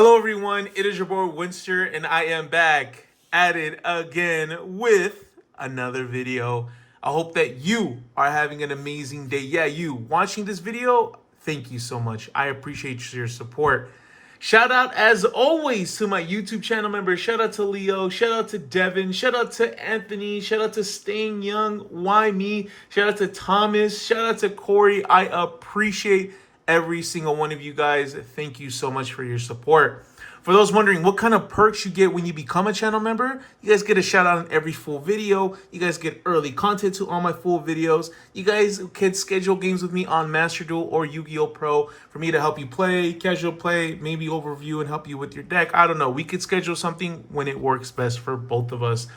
Hello everyone, it is your boy Winster and I am back at it again with another video. I hope that you are having an amazing day. Yeah, you watching this video, thank you so much. I appreciate your support. Shout out as always to my YouTube channel members. Shout out to Leo, shout out to Devin, shout out to Anthony, shout out to Staying Young, Why Me, shout out to Thomas, shout out to Corey. I appreciate every single one of you guys. Thank you so much for your support. For those wondering what kind of perks you get when you become a channel member, you guys get a shout out on every full video. You guys get early content to all my full videos. You guys can schedule games with me on Master Duel or Yu-Gi-Oh! Pro for me to help you play, casual play, maybe overview and help you with your deck. I don't know. We could schedule something when it works best for both of us.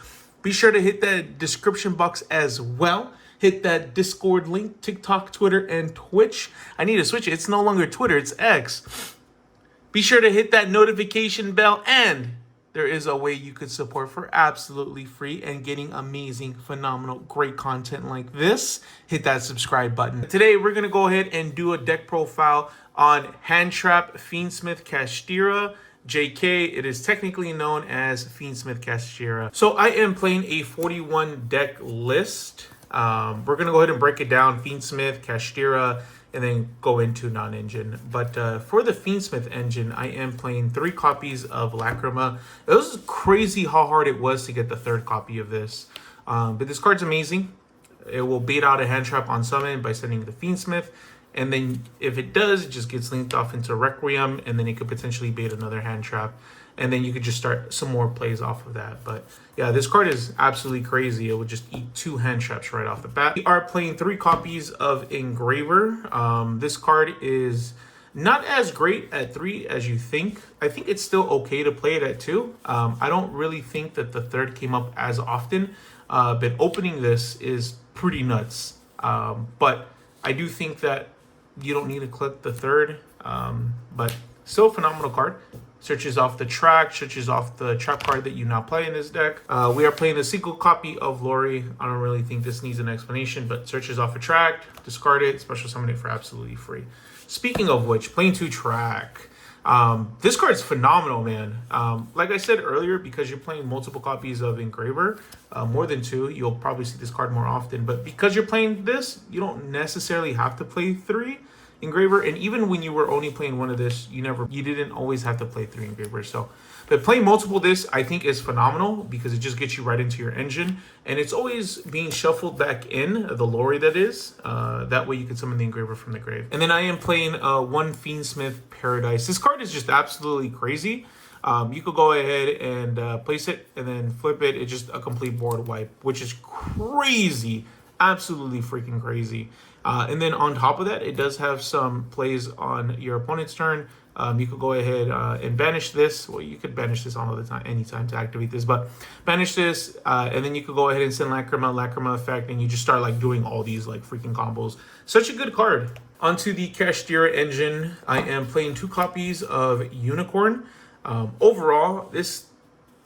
Be sure to hit that description box as well. Hit that Discord link, TikTok, Twitter, and Twitch. I need to switch it. It's no longer Twitter, it's X. Be sure to hit that notification bell, and there is a way you could support for absolutely free and getting amazing, phenomenal, great content like this. Hit that subscribe button. Today, we're going to go ahead and do a deck profile on Kashtira Fiendsmith Kashtira. JK, it is technically known as Fiendsmith Kashtira. So I am playing a 41 deck list. We're going to go ahead and break it down, Fiendsmith, Kashtira, and then go into non-engine. But for the Fiendsmith engine, I am playing 3 copies of Lacrima. It was crazy how hard it was to get the 3rd copy of this. But this card's amazing. It will bait out a hand trap on summon by sending the Fiendsmith. And then if it does, it just gets linked off into Requiem, and then it could potentially bait another hand trap. And then you could just start some more plays off of that. But yeah, this card is absolutely crazy. It would just eat 2 hand traps right off the bat. We are playing 3 copies of Engraver. This card is not as great at 3 as you think. I think it's still okay to play it at 2. I don't really think that the 3rd came up as often. But opening this is pretty nuts. But I do think that you don't need to click the 3rd. But still a phenomenal card. Searches off the track, searches off the trap card that you now play in this deck. We are playing a single copy of Lori. I don't really think this needs an explanation, but searches off a track, discard it, special summon it for absolutely free. Speaking of which, playing 2 track. This card's phenomenal, man. Like I said earlier, because you're playing multiple copies of Engraver, more than 2, you'll probably see this card more often. But because you're playing this, you don't necessarily have to play 3 Engraver, and even when you were only playing 1 of this, you didn't always have to play 3 Engraver. So, but playing multiple this, I think, is phenomenal because it just gets you right into your engine, and it's always being shuffled back in, the Lori that is. That way you can summon the Engraver from the grave. And then I am playing 1 Fiendsmith Paradise. This card is just absolutely crazy. You could go ahead and place it and then flip it. It's just a complete board wipe, which is crazy. Absolutely freaking crazy. And then on top of that, it does have some plays on your opponent's turn. You could go ahead and banish this. Well, you could banish this all the time, anytime to activate this, but banish this, and then you could go ahead and send Lacrima effect, and you just start like doing all these like freaking combos. Such a good card. Onto the Kashtira engine, I am playing 2 copies of Unicorn. Overall, this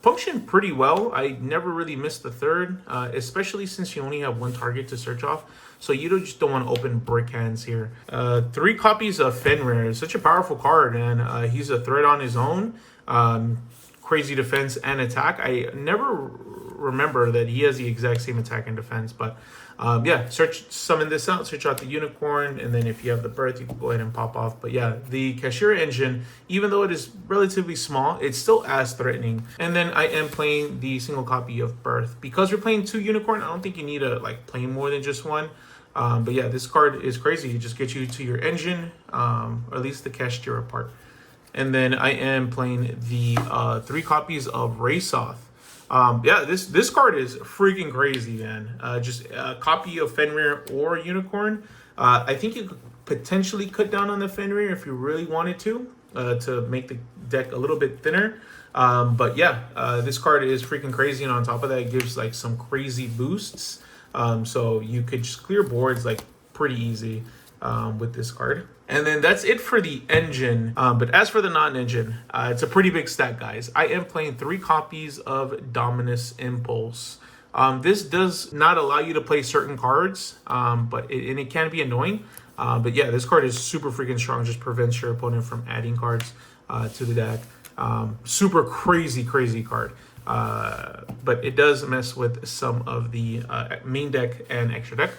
functioned pretty well. I never really missed the 3rd, especially since you only have 1 target to search off. So you just don't want to open brick hands here. 3 copies of Fenrir. Such a powerful card, and he's a threat on his own. Crazy defense and attack. I never remember that he has the exact same attack and defense, but yeah, summon this out, search out the Unicorn, and then if you have the Birth, you can go ahead and pop off. But yeah, the Kashtira engine, even though it is relatively small, it's still as threatening. And then I am playing the single copy of Birth. Because you're playing 2 Unicorn, I don't think you need to like play more than just 1. But yeah, this card is crazy. It just gets you to your engine, or at least the Kashtira part. And then I am playing the 3 copies of Raysoth. Yeah, this card is freaking crazy, man. Just a copy of Fenrir or Unicorn. I think you could potentially cut down on the Fenrir if you really wanted to make the deck a little bit thinner. But yeah, this card is freaking crazy, and on top of that, it gives like some crazy boosts. So you could just clear boards like pretty easy with this card. And then that's it for the engine. But as for the non-engine, it's a pretty big stack, guys. I am playing 3 copies of Dominus Impulse. This does not allow you to play certain cards, but it can be annoying. But yeah, this card is super freaking strong. Just prevents your opponent from adding cards to the deck. Super crazy card. But it does mess with some of the main deck and extra deck.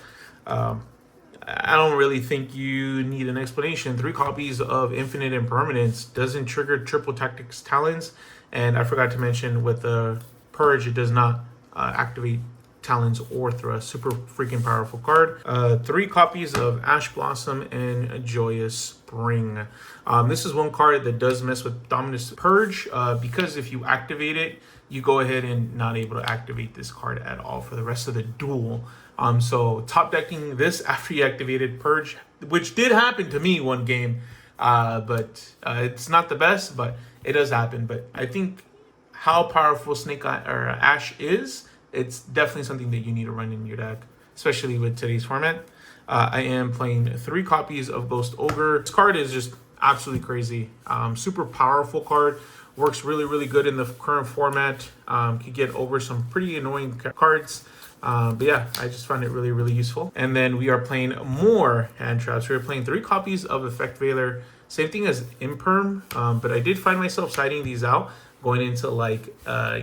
I don't really think you need an explanation. 3 copies of Infinite Impermanence doesn't trigger triple tactics talons. And I forgot to mention with the Purge, it does not activate talons or thrust. Super freaking powerful card. 3 copies of Ash Blossom and Joyous Spring. This is one card that does mess with Dominus Purge because if you activate it, you go ahead and not able to activate this card at all for the rest of the duel. So top decking this after you activated Purge, which did happen to me one game, but it's not the best, but it does happen. But I think how powerful Snake Eye or Ash is, it's definitely something that you need to run in your deck, especially with today's format. I am playing 3 copies of Ghost Ogre. This card is just absolutely crazy. Super powerful card. Works really good in the current format. Could get over some pretty annoying cards. But yeah, I just find it really useful. And then we are playing more hand traps. We're playing 3 copies of Effect Veiler. Same thing as Imperm, but I did find myself siding these out, going into like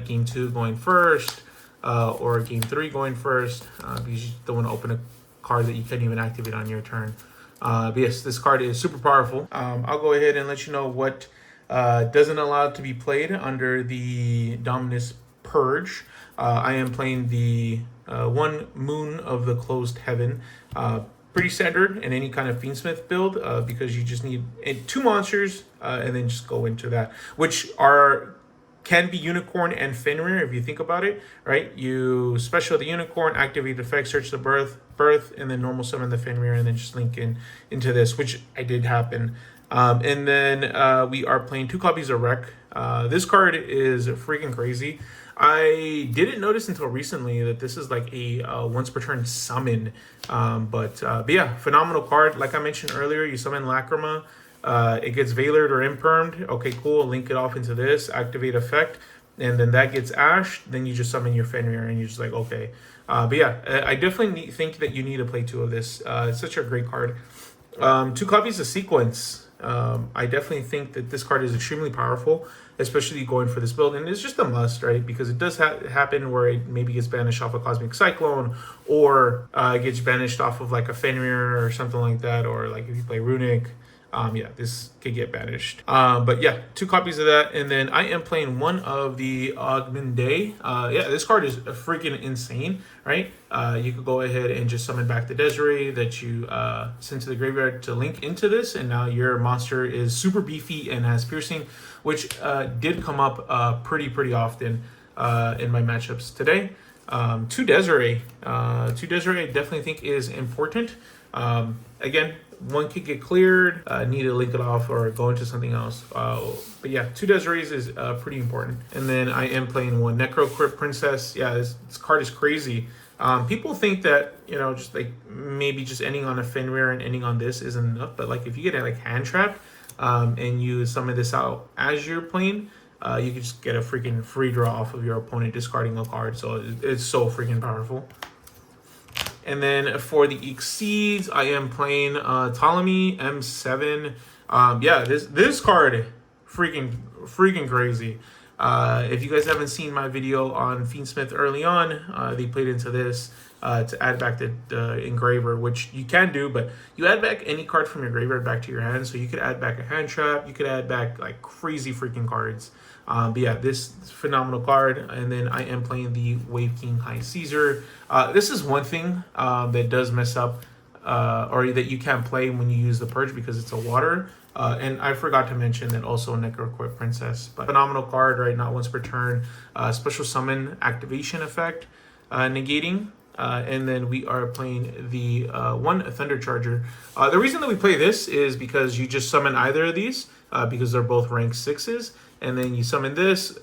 game 2 going first, or game 3 going first, because you don't want to open a card that you can't even activate on your turn. But yes, this card is super powerful. I'll go ahead and let you know what doesn't allow it to be played under the Dominus Purge. I am playing the 1 Moon of the Closed Heaven. Pretty standard in any kind of Fiendsmith build, because you just need 2 monsters and then just go into that, which can be Unicorn and Fenrir if you think about it, right? You special the Unicorn, activate the effect, search the birth, and then normal summon the Fenrir, and then just link into this, which I did happen. And then we are playing 2 copies of Wreck. This card is freaking crazy. I didn't notice until recently that this is like a once per turn summon. But yeah, phenomenal card. Like I mentioned earlier, you summon Lacrima. It gets Veilered or Impermed. Okay, cool. Link it off into this. Activate effect. And then that gets Ash. Then you just summon your Fenrir and you're just like, okay. But yeah, I definitely think that you need to play 2 of this. It's such a great card. 2 copies of Sequence. I definitely think that this card is extremely powerful, especially going for this build, and it's just a must, right? Because it does happen where it maybe gets banished off a Cosmic Cyclone, or it gets banished off of like a Fenrir or something like that, or like if you play Runic, yeah, this could get banished. But yeah, 2 copies of that, and then I am playing 1 of the Ogmende. Yeah, this card is freaking insane, right? You could go ahead and just summon back the Desiree that you sent to the graveyard to link into this, and now your monster is super beefy and has piercing, which did come up pretty often in my matchups today. 2 Desiree. 2 Desiree I definitely think is important. Again, 1 could get cleared, need to link it off or go into something else. But yeah, 2 Desirees is pretty important. And then I am playing 1 Necro Crypt Princess. Yeah, this card is crazy. People think that, you know, just like maybe just ending on a Fenrir and ending on this isn't enough. But like if you get it like hand trapped and you summon this out as you're playing, you can just get a freaking free draw off of your opponent discarding a card. So it's so freaking powerful. And then for the Exceeds, I am playing Ptolemy M7. Yeah, this card, freaking crazy. If you guys haven't seen my video on Fiendsmith early on, they played into this to add back the Engraver, which you can do, but you add back any card from your graveyard back to your hand. So you could add back a hand trap, you could add back like crazy freaking cards. But yeah, this phenomenal card. And then I am playing the Wave King High Caesar. This is one thing that does mess up, or that you can't play when you use the Purge because it's a water. And I forgot to mention that also Necro Crypt Princess. But phenomenal card, right? Not once per turn. Special summon activation effect, negating. And then we are playing the 1 Thunder Charger. The reason that we play this is because you just summon either of these because they're both rank 6s. And then you summon this,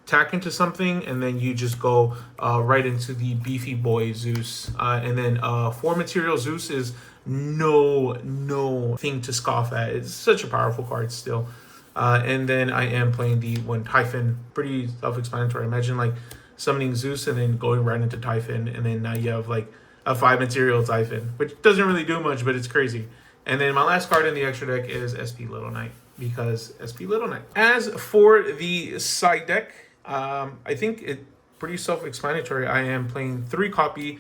tack into something, and then you just go right into the beefy boy Zeus. And then 4 material Zeus is no thing to scoff at. It's such a powerful card still. And then I am playing the 1 Typhon. Pretty self-explanatory. Imagine like summoning Zeus and then going right into Typhon, and then now you have like a 5 material Typhon, which doesn't really do much, but it's crazy. And then my last card in the extra deck is SP Little Knight. because SP Little Knight. As for the side deck, I think it pretty self-explanatory. I am playing 3 copy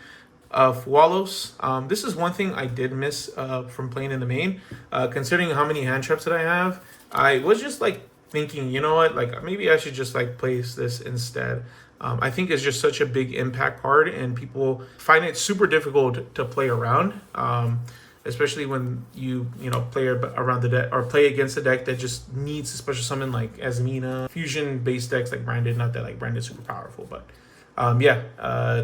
of Wallows. This is one thing I did miss from playing in the main. Considering how many hand traps that I have, I was just like thinking, you know what, like maybe I should just like place this instead. I think it's just such a big impact card, and people find it super difficult to play around. Especially when you play around the deck or play against a deck that just needs a special summon like Asmina. Fusion based decks like Branded, not that like Branded super powerful, but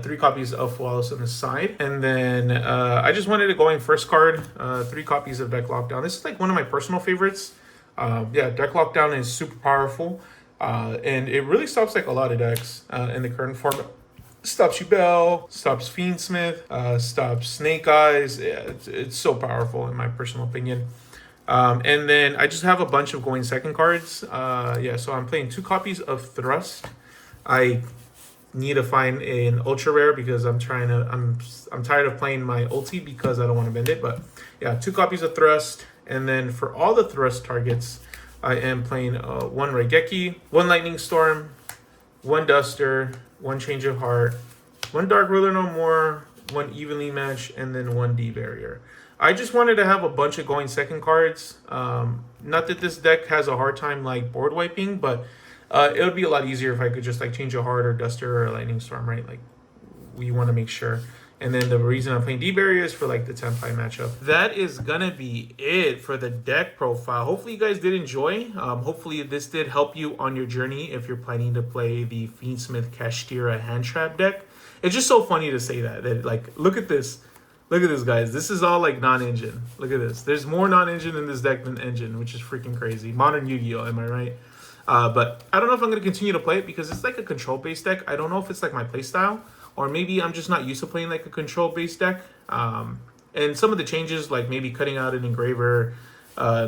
3 copies of Wallace on the side. And then I just wanted to go in first card, 3 copies of Deck Lockdown. This is like one of my personal favorites. Deck Lockdown is super powerful, and it really stops like a lot of decks in the current format. Stops Bell, stops Fiendsmith, stops Snake Eyes. Yeah, it's so powerful in my personal opinion. And then I just have a bunch of going second cards. So I'm playing 2 copies of Thrust. I need to find an ultra rare because I'm tired of playing my ulti because I don't want to bend it. But yeah, 2 copies of Thrust. And then for all the Thrust targets, I am playing 1 Raigeki, 1 Lightning Storm, 1 Duster, 1 Change of Heart, 1 Dark Ruler No More, 1 Evenly Match, and then 1 D Barrier. I just wanted to have a bunch of going second cards. Not that this deck has a hard time like board wiping, but it would be a lot easier if I could just like Change of Heart or Duster or Lightning Storm, right? Like we want to make sure. And then the reason I'm playing D Barrier is for like the 10-5 matchup. That is gonna be it for the deck profile. Hopefully you guys did enjoy. Hopefully this did help you on your journey if you're planning to play the Fiendsmith Kashtira hand trap deck. It's just so funny to say that like, look at this. Look at this, guys. This is all like non-engine. Look at this. There's more non-engine in this deck than engine, which is freaking crazy. Modern Yu-Gi-Oh, am I right? But I don't know if I'm going to continue to play it because it's like a control-based deck. I don't know if it's like my playstyle, or maybe I'm just not used to playing like a control-based deck. And some of the changes, like maybe cutting out an Engraver,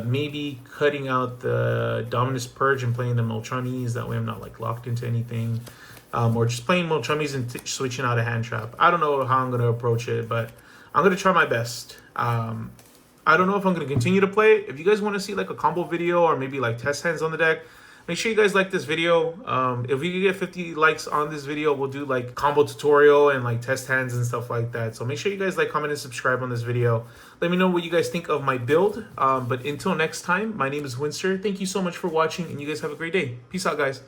maybe cutting out the Dominus Purge and playing the Molchummies. That way I'm not like locked into anything. Or just playing Molchummies and switching out a hand trap. I don't know how I'm going to approach it, but I'm going to try my best. I don't know if I'm going to continue to play it. If you guys want to see like a combo video or maybe like test hands on the deck, make sure you guys like this video. If we can get 50 likes on this video, we'll do like combo tutorial and like test hands and stuff like that. So make sure you guys like, comment, and subscribe on this video. Let me know what you guys think of my build. But until next time, my name is Winster. Thank you so much for watching, and you guys have a great day. Peace out, guys.